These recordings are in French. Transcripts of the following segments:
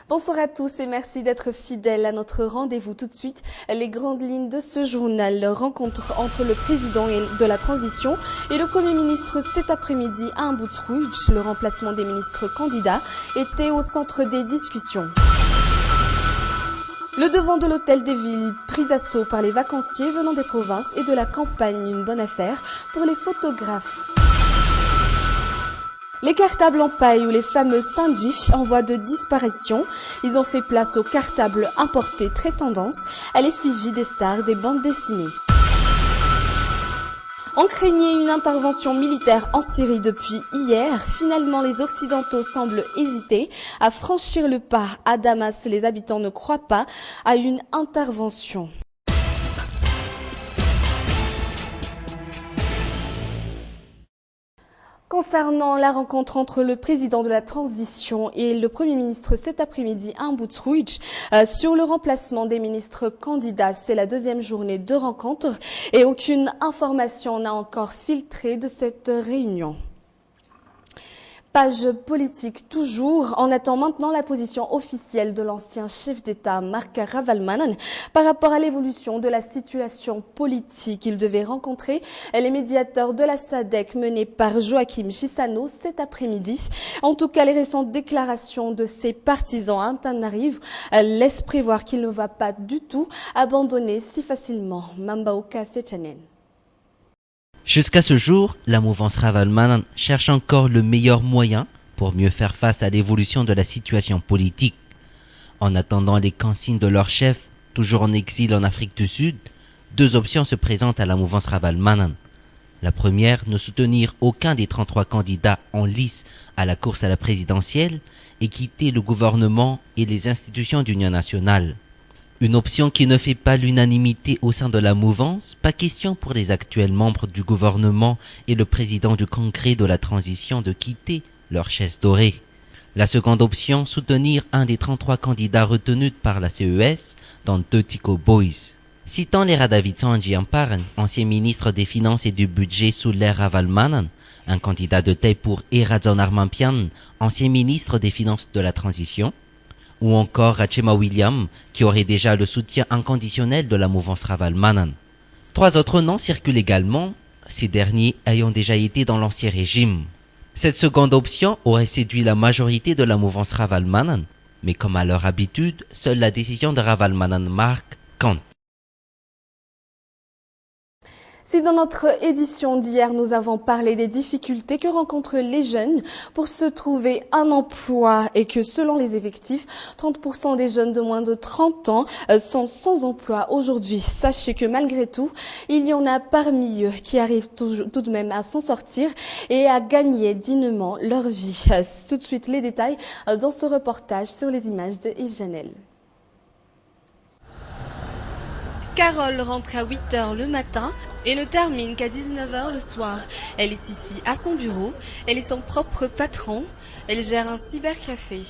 Bonsoir à tous et merci d'être fidèles à notre rendez-vous. Tout de suite, les grandes lignes de ce journal. Rencontre entre le président de la transition et le Premier ministre cet après-midi à Boutrouj. Le remplacement des ministres candidats était au centre des discussions. Le devant de l'hôtel des villes, pris d'assaut par les vacanciers venant des provinces et de la campagne, une bonne affaire pour les photographes. Les cartables en paille ou les fameux Saint-Gif en voie de disparition, ils ont fait place aux cartables importés très tendance à l'effigie des stars des bandes dessinées. On craignait une intervention militaire en Syrie depuis hier. Finalement, les Occidentaux semblent hésiter à franchir le pas. À Damas, les habitants ne croient pas à une intervention. Concernant la rencontre entre le président de la transition et le Premier ministre cet après-midi à Boutrouj, sur le remplacement des ministres candidats, c'est la deuxième journée de rencontre et aucune information n'a encore filtré de cette réunion. Page politique toujours. On attend maintenant la position officielle de l'ancien chef d'État Marc Ravalomanana par rapport à l'évolution de la situation politique. Il devait rencontrer les médiateurs de la SADC menés par Joachim Chissano cet après-midi. En tout cas, les récentes déclarations de ses partisans à Antananarivo laissent prévoir qu'il ne va pas du tout abandonner si facilement. Mambaoka Fechanen. Jusqu'à ce jour, la mouvance Ravalomanana cherche encore le meilleur moyen pour mieux faire face à l'évolution de la situation politique. En attendant les consignes de leur chef, toujours en exil en Afrique du Sud, deux options se présentent à la mouvance Ravalomanana. La première, ne soutenir aucun des 33 candidats en lice à la course à la présidentielle et quitter le gouvernement et les institutions d'union nationale. Une option qui ne fait pas l'unanimité au sein de la mouvance, pas question pour les actuels membres du gouvernement et le président du congrès de la transition de quitter leur chaise dorée. La seconde option, soutenir un des 33 candidats retenus par la CES, dont deux Tico Boys. Citant l'era David Sanji Amparan, ancien ministre des Finances et du Budget sous l'ère Ravalomanana, un candidat de taille pour Erazon Armampian, ancien ministre des Finances de la transition, ou encore Rachema William, qui aurait déjà le soutien inconditionnel de la mouvance Ravalomanana. Trois autres noms circulent également, ces derniers ayant déjà été dans l'ancien régime. Cette seconde option aurait séduit la majorité de la mouvance Ravalomanana, mais comme à leur habitude, seule la décision de Ravalomanana marque compte. Si dans notre édition d'hier, nous avons parlé des difficultés que rencontrent les jeunes pour se trouver un emploi et que selon les effectifs, 30% des jeunes de moins de 30 ans sont sans emploi aujourd'hui. Sachez que malgré tout, il y en a parmi eux qui arrivent tout de même à s'en sortir et à gagner dignement leur vie. Tout de suite, les détails dans ce reportage sur les images de Yves Janel. Carole rentre à 8h le matin et ne termine qu'à 19h le soir. Elle est ici à son bureau, elle est son propre patron, elle gère un cybercafé.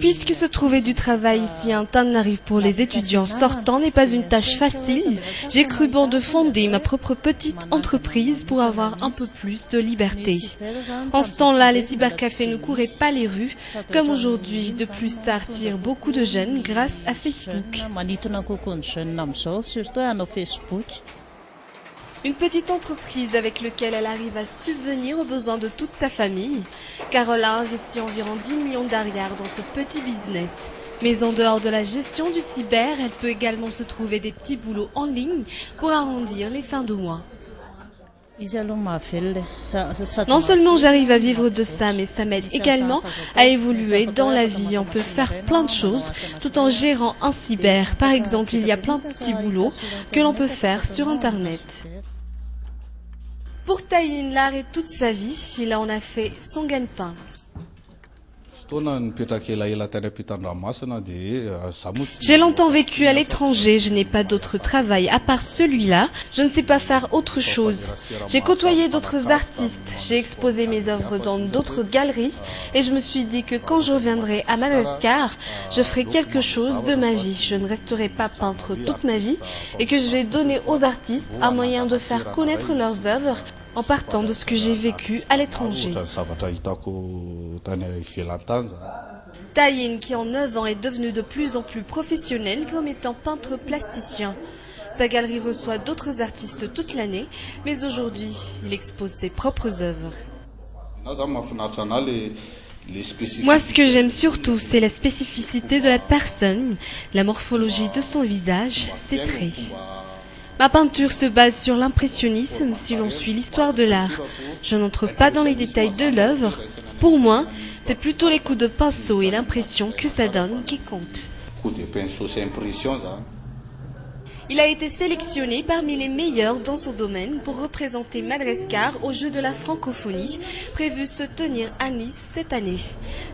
Puisque se trouver du travail ici à Antananarivo pour les étudiants sortants n'est pas une tâche facile, j'ai cru bon de fonder ma propre petite entreprise pour avoir un peu plus de liberté. En ce temps-là, les cybercafés ne couraient pas les rues, comme aujourd'hui. De plus, ça attire beaucoup de jeunes grâce à Facebook. Une petite entreprise avec laquelle elle arrive à subvenir aux besoins de toute sa famille. Carole a investi environ 10 millions d'ariars dans ce petit business. Mais en dehors de la gestion du cyber, elle peut également se trouver des petits boulots en ligne pour arrondir les fins de mois. Non seulement j'arrive à vivre de ça, mais ça m'aide également à évoluer dans la vie. On peut faire plein de choses tout en gérant un cyber. Par exemple, il y a plein de petits boulots que l'on peut faire sur Internet. Pour Taïn, l'art est toute sa vie, il en a fait son gagne-pain. J'ai longtemps vécu à l'étranger, je n'ai pas d'autre travail à part celui-là, je ne sais pas faire autre chose. J'ai côtoyé d'autres artistes, j'ai exposé mes œuvres dans d'autres galeries et je me suis dit que quand je reviendrai à Madagascar, je ferai quelque chose de ma vie. Je ne resterai pas peintre toute ma vie et que je vais donner aux artistes un moyen de faire connaître leurs œuvres en partant de ce que j'ai vécu à l'étranger. Taïn, qui en 9 ans est devenu de plus en plus professionnel comme étant peintre plasticien. Sa galerie reçoit d'autres artistes toute l'année, mais aujourd'hui, il expose ses propres œuvres. Moi, ce que j'aime surtout, c'est la spécificité de la personne, la morphologie de son visage, ses traits. Ma peinture se base sur l'impressionnisme si l'on suit l'histoire de l'art. Je n'entre pas dans les détails de l'œuvre. Pour moi, c'est plutôt les coups de pinceau et l'impression que ça donne qui comptent. Il a été sélectionné parmi les meilleurs dans son domaine pour représenter Madagascar aux Jeux de la francophonie, prévus se tenir à Nice cette année.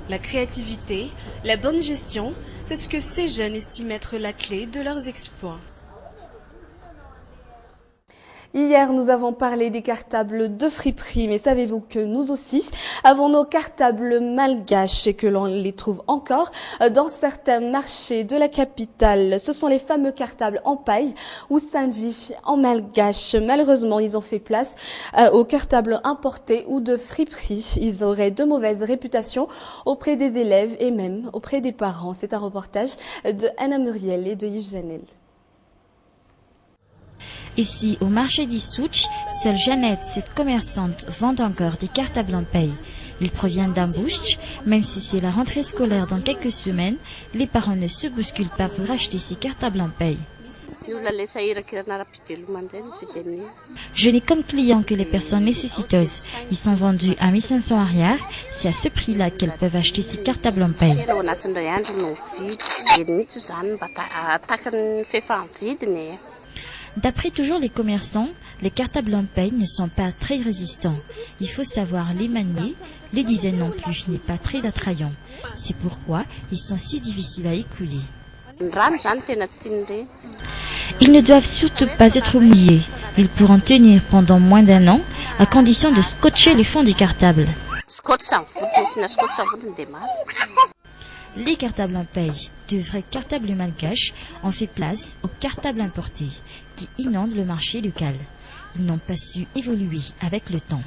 La créativité, la bonne gestion, c'est ce que ces jeunes estiment être la clé de leurs exploits. Hier, nous avons parlé des cartables de friperie, mais savez-vous que nous aussi avons nos cartables malgaches et que l'on les trouve encore dans certains marchés de la capitale. Ce sont les fameux cartables en paille ou singif en malgache. Malheureusement, ils ont fait place aux cartables importés ou de friperie. Ils auraient de mauvaises réputations auprès des élèves et même auprès des parents. C'est un reportage de Anna Muriel et de Yves Janel. Ici, au marché d'Issouch, seule Jeannette, cette commerçante, vend encore des cartables en paille. Ils proviennent d'Ambouch, même si c'est la rentrée scolaire dans quelques semaines, les parents ne se bousculent pas pour acheter ces cartables en paille. Je n'ai comme clients que les personnes nécessiteuses. Ils sont vendus à 1500 arrière. C'est à ce prix-là qu'elles peuvent acheter ces cartables en paille. D'après toujours les commerçants, les cartables en paille ne sont pas très résistants. Il faut savoir les manier, les designs non plus n'est pas très attrayant. C'est pourquoi ils sont si difficiles à écouler. Ils ne doivent surtout pas être mouillés. Ils pourront tenir pendant moins d'1 an, à condition de scotcher le fond des cartables. Les cartables en paille, de vrais cartables malgaches, ont fait place aux cartables importés, qui inondent le marché local. Ils n'ont pas su évoluer avec le temps.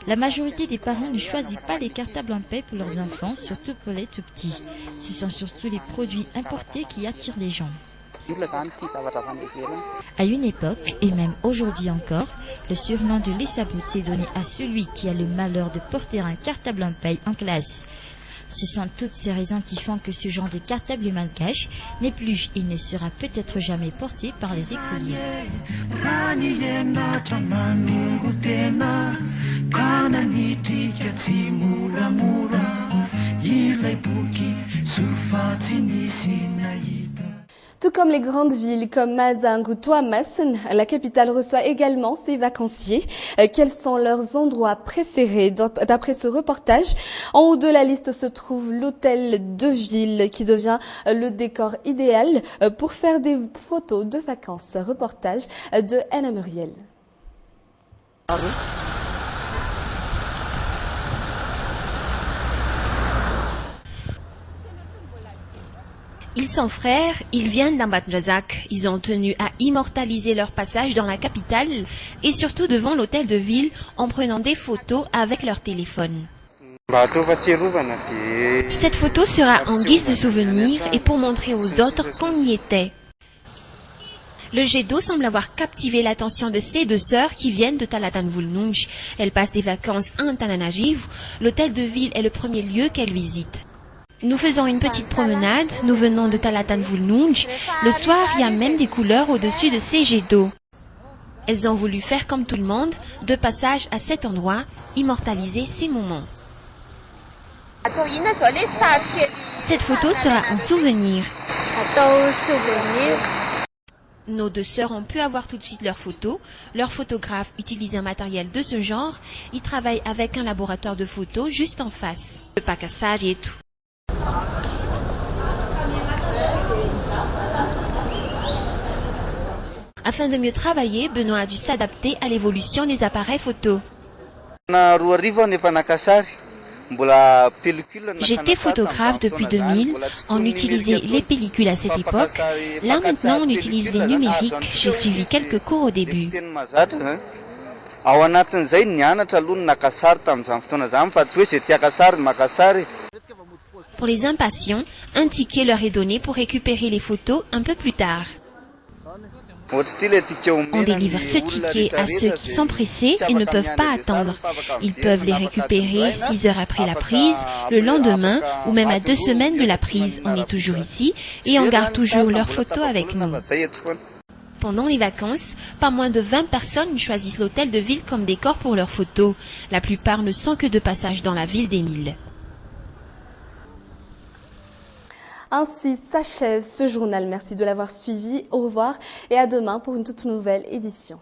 La majorité des parents ne choisit pas les cartables en paille pour leurs enfants, surtout pour les tout petits. Ce sont surtout les produits importés qui attirent les gens. À une époque, et même aujourd'hui encore, le surnom de Lessabout s'est donné à celui qui a le malheur de porter un cartable en paille en classe. Ce sont toutes ces raisons qui font que ce genre de cartable malgache n'est plus et ne sera peut-être jamais porté par les écoliers. Tout comme les grandes villes comme Madang ou Tuamasin, la capitale reçoit également ses vacanciers. Quels sont leurs endroits préférés? D'après ce reportage, en haut de la liste se trouve l'hôtel de ville qui devient le décor idéal pour faire des photos de vacances. Reportage de Anna Muriel. Ils sont frères, ils viennent d'Ambatrazak. Ils ont tenu à immortaliser leur passage dans la capitale et surtout devant l'hôtel de ville en prenant des photos avec leur téléphone. Cette photo sera en guise de souvenir et pour montrer aux autres qu'on y était. Le jet d'eau semble avoir captivé l'attention de ces deux sœurs qui viennent de Talatane-Voulnouch. Elles passent des vacances à Antananarivo. L'hôtel de ville est le premier lieu qu'elles visitent. Nous faisons une petite promenade, nous venons de Talatane-Voulnouch. Le soir, il y a même des couleurs au-dessus de ces jets d'eau. Elles ont voulu faire comme tout le monde, de passage à cet endroit, immortaliser ces moments. Cette photo sera un souvenir. Nos deux sœurs ont pu avoir tout de suite leurs photos. Leur photographe utilise un matériel de ce genre. Il travaille avec un laboratoire de photos juste en face. Le pacassage et tout. Afin de mieux travailler, Benoît a dû s'adapter à l'évolution des appareils photo. J'étais photographe depuis 2000, on utilisait les pellicules à cette époque. Là maintenant on utilise les numériques, j'ai suivi quelques cours au début. Pour les impatients, un ticket leur est donné pour récupérer les photos un peu plus tard. On délivre ce ticket à ceux qui sont pressés et ne peuvent pas attendre. Ils peuvent les récupérer 6 heures après la prise, le lendemain ou même à 2 semaines de la prise. On est toujours ici et on garde toujours leurs photos avec nous. Pendant les vacances, pas moins de 20 personnes choisissent l'hôtel de ville comme décor pour leurs photos. La plupart ne sont que de passage dans la ville d'Émile. Ainsi s'achève ce journal. Merci de l'avoir suivi. Au revoir et à demain pour une toute nouvelle édition.